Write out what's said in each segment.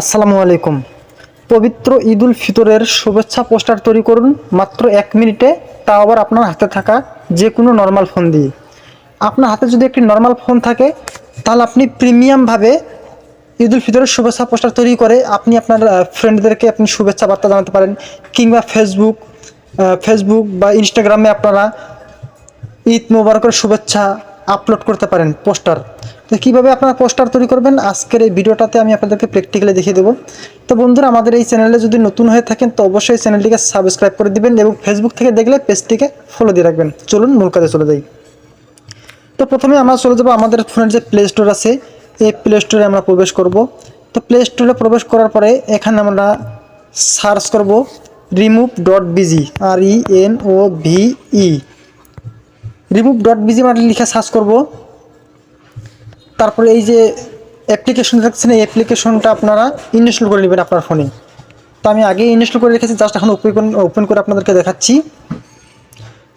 আসসালামু আলাইকুম। পবিত্র ঈদ উল ফিতরের শুভেচ্ছা পোস্টার তৈরি করুন মাত্র 1 মিনিটে, তাও আবার আপনার হাতে থাকা যে কোনো নর্মাল ফোন দিয়ে। আপনার হাতে যদি একটি নর্মাল ফোন থাকে তাহলে আপনি প্রিমিয়ামভাবে ঈদ উল ফিতরের শুভেচ্ছা পোস্টার তৈরি করে আপনি আপনার ফ্রেন্ডদেরকে আপনি শুভেচ্ছা বার্তা জানাতে পারেন, কিংবা ফেসবুক বা ইনস্টাগ্রামে আপনারা ঈদ মোবারকের শুভেচ্ছা আপলোড করতে পারেন পোস্টার। তো কীভাবে আপনারা পোস্টার তৈরি করবেন আজকের এই ভিডিওটাতে আমি আপনাদেরকে প্র্যাকটিক্যালি দেখিয়ে দেবো। তো বন্ধুরা, আমাদের এই চ্যানেলে যদি নতুন হয়ে থাকেন তো অবশ্যই চ্যানেলটিকে সাবস্ক্রাইব করে দিবেন এবং ফেসবুক থেকে দেখলে পেজটিকে ফলো দিয়ে রাখবেন। চলুন মূল কাজে চলে যাই। তো প্রথমে আমরা চলে যাবো আমাদের ফোনের যে প্লে স্টোর আছে, এই প্লে স্টোরে আমরা প্রবেশ করব। তো প্লে স্টোরে প্রবেশ করার পরে এখানে আমরা সার্চ করব remove.bg, REMOVE, remove.bg মানে লিখে সার্চ করব। তারপরে এই যে অ্যাপ্লিকেশন দেখছেন, এই অ্যাপ্লিকেশনটা আপনারা ইনস্টল করে নেবেন আপনার ফোনে। তো আমি আগেই ইনস্টল করে রেখেছি, জাস্ট এখন ওপেন করে আপনাদেরকে দেখাচ্ছি।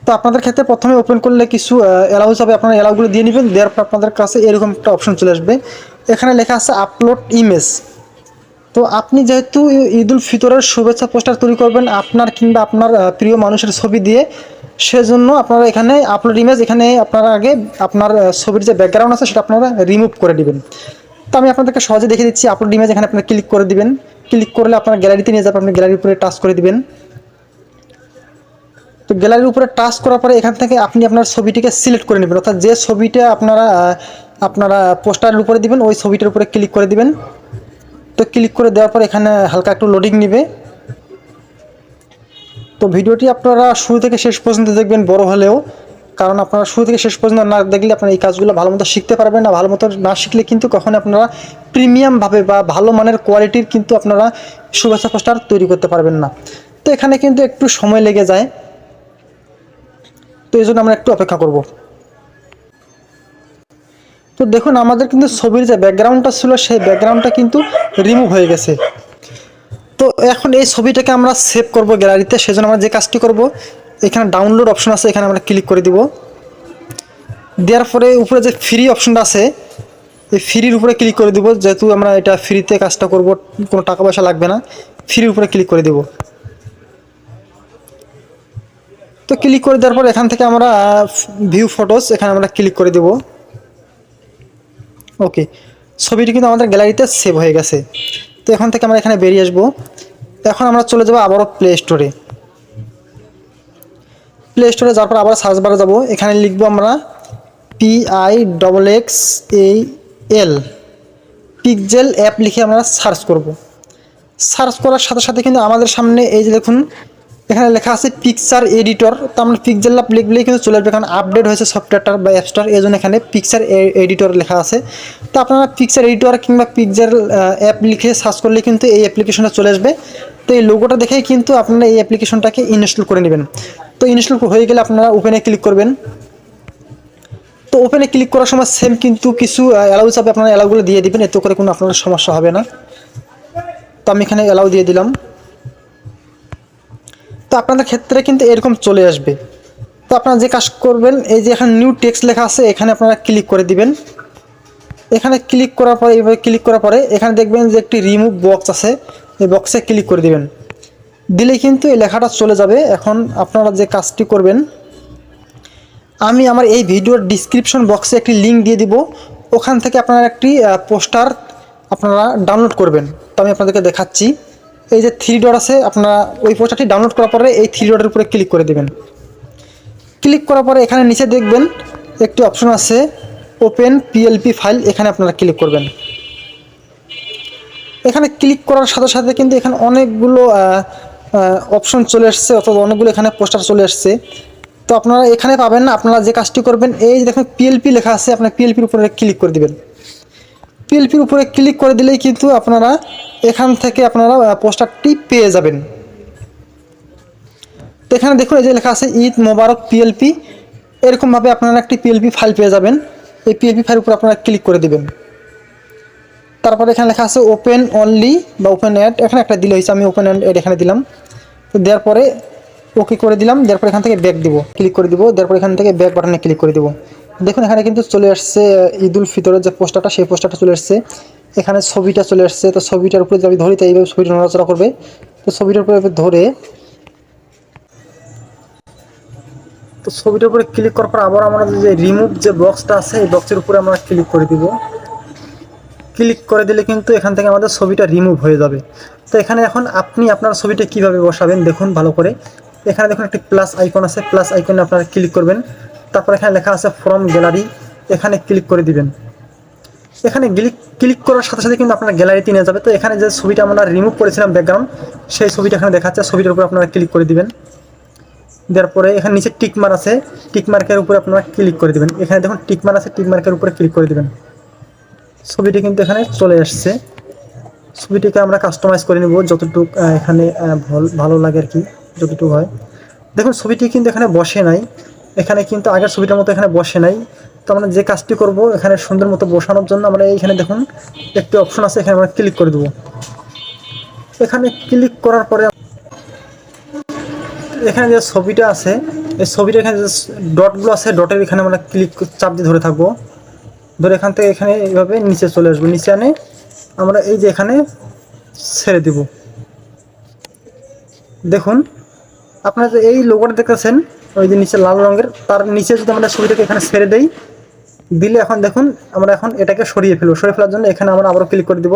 তো আপনাদের ক্ষেত্রে প্রথমে ওপেন করলে কিছু অ্যালাউজ হবে, আপনারা অ্যালাউগুলো দিয়ে নেবেন। দেওয়ার পর আপনাদের কাছে এরকম একটা অপশন চলে আসবে, এখানে লেখা আছে আপলোড ইমেজ। তো আপনি যেহেতু ঈদ উল ফিতরের শুভেচ্ছা পোস্টার তৈরি করবেন আপনার কিংবা আপনার প্রিয় মানুষের ছবি দিয়ে, সেজন্য আপনারা এখানে আপলোড ইমেজ, এখানে আপনারা আগে আপনার ছবির যে ব্যাকগ্রাউন্ড আছে সেটা আপনারা রিমুভ করে দিবেন। তো আমি আপনাদেরকে সহজে দেখিয়ে দিচ্ছি। আপলোড ইমেজ এখানে আপনারা ক্লিক করে দিবেন, ক্লিক করলে আপনার গ্যালারিতে নিয়ে যাবে, আপনি গ্যালারির উপরে টাচ করে দিবেন। তো গ্যালারির উপরে টাচ করার পরে এখান থেকে আপনি আপনার ছবিটিকে সিলেক্ট করে নেবেন, অর্থাৎ যে ছবিটা আপনারা পোস্টারের উপরে দিবেন ওই ছবিটার উপরে ক্লিক করে দিবেন। তো ক্লিক করে দেওয়ার পর এখানে হালকা একটু লোডিং নেবে। তো ভিডিওটি আপনারা শুরু থেকে শেষ পর্যন্ত দেখবেন বড় হলেও, কারণ আপনারা শুরু থেকে শেষ পর্যন্ত না দেখলে আপনারা এই কাজগুলো ভালো মতো শিখতে পারবেন না। ভালো মতো না শিখলে কিন্তু কখনো আপনারা প্রিমিয়ামভাবে বা ভালো মানের কোয়ালিটির কিন্তু আপনারা শুভেচ্ছা পোস্টার তৈরি করতে পারবেন না। তো এখানে কিন্তু একটু সময় লেগে যায়, তো এই জন্য আমরা একটু অপেক্ষা করব। তো দেখুন, আমাদের কিন্তু ছবির যে ব্যাকগ্রাউন্ডটা ছিল সেই ব্যাকগ্রাউন্ডটা কিন্তু রিমুভ হয়ে গেছে। তো এখন এই ছবিটাকে আমরা সেভ করব গ্যালারিতে, সেজন্য আমরা যে কাজটি করব, এখানে ডাউনলোড অপশন আছে, এখানে আমরা ক্লিক করে দিব। দেওয়ার পরে উপরে যে ফ্রি অপশনটা আছে এই ফ্রির উপরে ক্লিক করে দিব, যেহেতু আমরা এটা ফ্রিতে কাজটা করব, কোনো টাকা পয়সা লাগবে না, ফ্রির উপরে ক্লিক করে দিব। তো ক্লিক করে দেওয়ার পর এখান থেকে আমরা ভিউ ফটোস, এখানে আমরা ক্লিক করে দিব। ওকে, ছবিটি কিন্তু আমাদের গ্যালারিতে সেভ হয়ে গেছে। তো এখান থেকে আমরা এখানে বেরিয়ে আসবো। এখন আমরা চলে যাব আবারও প্লে স্টোরে। প্লে স্টোরে যাওয়ার পর আবার সার্চ বারে যাব, এখানে লিখবো আমরা PIXXAL, পিক্সেল অ্যাপ লিখে আমরা সার্চ করব। সার্চ করার সাথে সাথে কিন্তু আমাদের সামনে এই যে দেখুন এখানে লেখা আছে পিকচার এডিটর। তো আমরা পিক্সেল অ্যাপ লিখলেই কিন্তু চলে আসবে, কারণ আপডেট হয়েছে সফটওয়্যারটার বা অ্যাপসটার, এই জন্য এখানে পিকচার এডিটর লেখা আছে। তো আপনারা পিকচার এডিটর কিংবা পিক্সেল অ্যাপ লিখে সার্চ করলে কিন্তু এই অ্যাপ্লিকেশনটা চলে আসবে। তো এই লোগোটা দেখেই কিন্তু আপনারা এই অ্যাপ্লিকেশনটাকে ইনস্টল করে নেবেন। তো ইনস্টল হয়ে গেলে আপনারা ওপেনে ক্লিক করবেন। তো ওপেনে ক্লিক করার সময় সেম কিন্তু কিছু অ্যালাউ চাপে আপনারা অ্যালাউগুলো দিয়ে দিবেন, এতে করে কোনো আপনার সমস্যা হবে না। তো আমি এখানে অ্যালাউ দিয়ে দিলাম। তো আপনাদের ক্ষেত্রে কিন্তু এরকম চলে আসবে। তো আপনারা যে কাজ করবেন, এই যে এখানে নিউ টেক্সট লেখা আছে এখানে আপনারা ক্লিক করে দিবেন। এখানে ক্লিক করার পরে এইভাবে ক্লিক করার পরে এখানে দেখবেন যে একটি রিমুভ বক্স আছে, এই বক্সে ক্লিক করে দিবেন। দিলেই কিন্তু এই লেখাটা চলে যাবে। এখন আপনারা যে কাজটি করবেন, আমি আমার এই ভিডিওর ডিসক্রিপশন বক্সে একটি লিঙ্ক দিয়ে দিব, ওখান থেকে আপনারা একটি পোস্টার আপনারা ডাউনলোড করবেন। তো আমি আপনাদেরকে দেখাচ্ছি। এই যে 3 ডট আছে, আপনারা ওই পোস্টারটি ডাউনলোড করার পরে এই 3 ডটের উপরে ক্লিক করে দেবেন। ক্লিক করার পরে এখানে নিচে দেখবেন একটি অপশন আছে ওপেন পিএলপি ফাইল, এখানে আপনারা ক্লিক করবেন। এখানে ক্লিক করার সাথে সাথে কিন্তু এখানে অনেকগুলো অপশন চলে আসছে, অর্থাৎ অনেকগুলো এখানে পোস্টার চলে আসছে। তো আপনারা এখানে পাবেন না, আপনারা যে কাজটি করবেন, এই যে দেখুন পিএলপি লেখা আছে, আপনার পিএলপির উপরে ক্লিক করে দিবেন। পিএলপির উপরে ক্লিক করে দিলেই কিন্তু আপনারা এখান থেকে আপনারা পোস্টারটি পেয়ে যাবেন। তো এখানে দেখুন এই যে লেখা আছে ঈদ মোবারক পিএলপি, এরকমভাবে আপনারা একটি পিএলপি ফাইল পেয়ে যাবেন। এই পিএলপি ফাইলের উপর আপনারা ক্লিক করে দিবেন। তারপরে এখানে লেখা আছে ওপেন অনলি বা ওপেন অ্যাড, এখানে একটা দিলে হয়েছে, আমি ওপেন অ্যাড এখানে দিলাম। তো দেওয়ার পরে ওকে করে দিলাম। দেওয়ার পরে এখান থেকে ব্যাক দিব, ক্লিক করে দিব। দেওয়ার পরে এখান থেকে ব্যাক বাটনে ক্লিক করে দিব। দেখুন এখানে কিন্তু চলে আসছে ঈদ উল ফিতরের যে পোস্টারটা, সেই পোস্টারটা চলে আসছে। এখানে ছবিটা চলে আসছে। তো ছবিটার উপরে যদি ধরি তো এইভাবে ছবিটা নড়াচড়া করবে। তো ছবিটার উপরে ধরে তো ছবিটার উপরে ক্লিক করার পর আবার আমরা যে রিমুভ যে বক্সটা আছে এই বক্সের উপরে আমরা ক্লিক করে দিব। ক্লিক করে দিলে কিন্তু এখান থেকে আমাদের ছবিটা রিমুভ হয়ে যাবে। তো এখানে এখন আপনি আপনার ছবিটা কিভাবে বসাবেন দেখুন ভালো করে। এখানে দেখুন একটি প্লাস আইকন আছে, প্লাস আইকনে আপনারা ক্লিক করবেন। তারপর এখানে লেখা আছে ফ্রম গ্যালারি, এখানে ক্লিক করে দিবেন। এখানে ক্লিক করার সাথে সাথে কিন্তু আপনার গ্যালারিতে নিয়ে যাবে। তো এখানে যে ছবিটা আমরা রিমুভ করেছিলাম ব্যাকগ্রাউন্ড, সেই ছবিটা এখানে দেখাচ্ছে। ছবিটার উপর আপনারা ক্লিক করে দিবেন। দেওয়ার পরে এখানে নিচে টিকমার্ক আছে, টিকমার্কের উপরে আপনারা ক্লিক করে দিবেন। এখানে দেখুন টিকমার্ক আছে, টিকমার্কের উপরে ক্লিক করে দিবেন। ছবিটি কিন্তু এখানে চলে আসছে। ছবিটিকে আমরা কাস্টমাইজ করে নেব যতটুকু এখানে ভালো লাগে আর কি, যতটুকু হয়। দেখুন ছবিটি কিন্তু এখানে বসে নাই, এখানে কিন্তু আগের ছবিটার মতো এখানে বসে নাই। তো আমরা যে কাজটি করব এখানে সুন্দর মতো বসানোর জন্য আমরা এইখানে দেখুন একটি অপশন আছে, এখানে আমরা ক্লিক করে দেবো। এখানে ক্লিক করার পরে এখানে যে ছবিটা আছে এই ছবিটা এখানে যে ডটগুলো আছে ডটের এখানে আমরা চাপ দিয়ে ধরে থাকবো। ধরে এখান থেকে এখানে এইভাবে নিচে চলে আসবো। নিচে আনে আমরা এই যে এখানে ছেড়ে দিব। দেখুন আপনারা যে এই লোগোটা দেখতেছেন ওই যে নিচে লাল রঙের, তার নিচে যদি আমরা ছবিটাকে এখানে ছেড়ে দেই, দিলে এখন দেখুন আমরা এখন এটাকে সরিয়ে ফেলবো। সরিয়ে ফেলার জন্য এখানে আমরা আবারও ক্লিক করে দিব।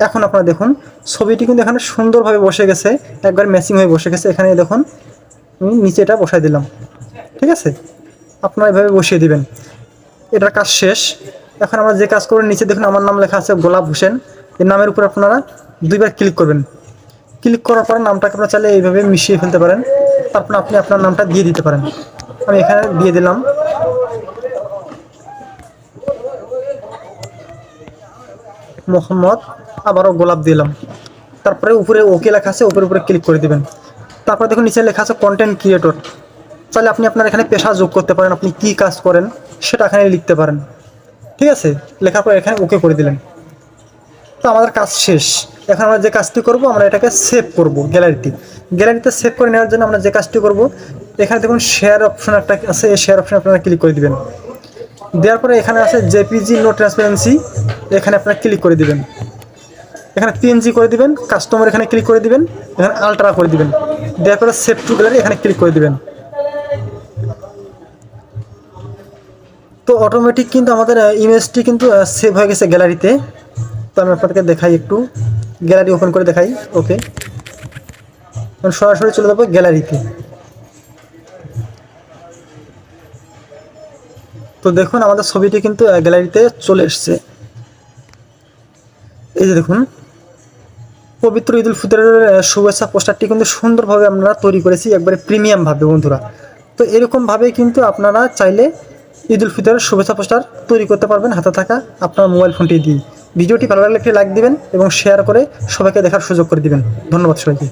এখন আপনারা দেখুন ছবিটি কিন্তু এখানে সুন্দরভাবে বসে গেছে, একবার ম্যাচিং হয়ে বসে গেছে। এখানে দেখুন আমি নিচে এটা বসাই দিলাম। ঠিক আছে, আপনারা এভাবে বসিয়ে দিবেন। এটার কাজ শেষ। এখন আমরা যে কাজ করব, নিচে দেখুন আমার নাম লেখা আছে গোলাপ হোসেন, এই নামের উপর আপনারা দুইবার ক্লিক করবেন। ক্লিক করার পরে নামটাকে আপনারা চাইলে এইভাবে মিশিয়ে ফেলতে পারেন। তারপর আপনি আপনার নামটা দিয়ে দিতে পারেন। আমি এখানে দিয়ে দিলাম মোহাম্মদ, আবারও গোলাপ দিলাম। তারপরে উপরে ওকে লেখা আছে, উপরে ক্লিক করে দিবেন। তারপর দেখুন নিচে লেখা আছে কন্টেন্ট ক্রিয়েটর। তাহলে আপনি আপনার এখানে পেশা যোগ করতে পারেন, আপনি কি কাজ করেন সেটা এখানে লিখতে পারেন। ঠিক আছে, লেখার পর এখানে ওকে করে দিলেন। তো আমাদের কাজ শেষ। এখন আমরা যে কাজটি করব, আমরা এটাকে সেভ করব গ্যালারিতে সেভ করে নেওয়ার জন্য আমরা যে কাজটি করব, এখানে দেখুন শেয়ার অপশন একটা আছে, এই শেয়ার অপশন আপনারা ক্লিক করে দিবেন। দেওয়ার পরে এখানে আছে জেপিজি নো ট্রান্সপারেন্সি, এখানে আপনারা ক্লিক করে দিবেন। এখানে পিএনজি করে দিবেন, কাস্টমার এখানে ক্লিক করে দিবেন, এখানে আলট্রা করে দিবেন। দেওয়ার পরে সেভ টু গ্যালারি এখানে ক্লিক করে দিবেন। তো অটোমেটিক কিন্তু আমাদের ইমেজটি কিন্তু সেভ হয়ে গেছে গ্যালারিতে। তো আমি আপনাদেরকে দেখাই, একটু গ্যালারি ওপেন করে দেখাই। ওকে, সরাসরি চলে যাবো গ্যালারিতে। তো দেখুন আমাদের ছবিটি কিন্তু গ্যালারিতে চলে এসছে। এই যে দেখুন পবিত্র ঈদ উল ফিতরের শুভেচ্ছা পোস্টারটি কিন্তু সুন্দরভাবে আমরা তৈরি করেছি, একবারে প্রিমিয়ামভাবে বন্ধুরা। তো এরকমভাবেই কিন্তু আপনারা চাইলে ঈদ উল ফিতরের শুভেচ্ছা পোস্টার তৈরি করতে পারবেন হাতে থাকা আপনার মোবাইল ফোনটি দিয়ে। ভিডিওটি ভালো লাগলে একটি লাইক দিবেন এবং শেয়ার করে সবাইকে দেখার সুযোগ করে দিবেন। ধন্যবাদ সবাইকে।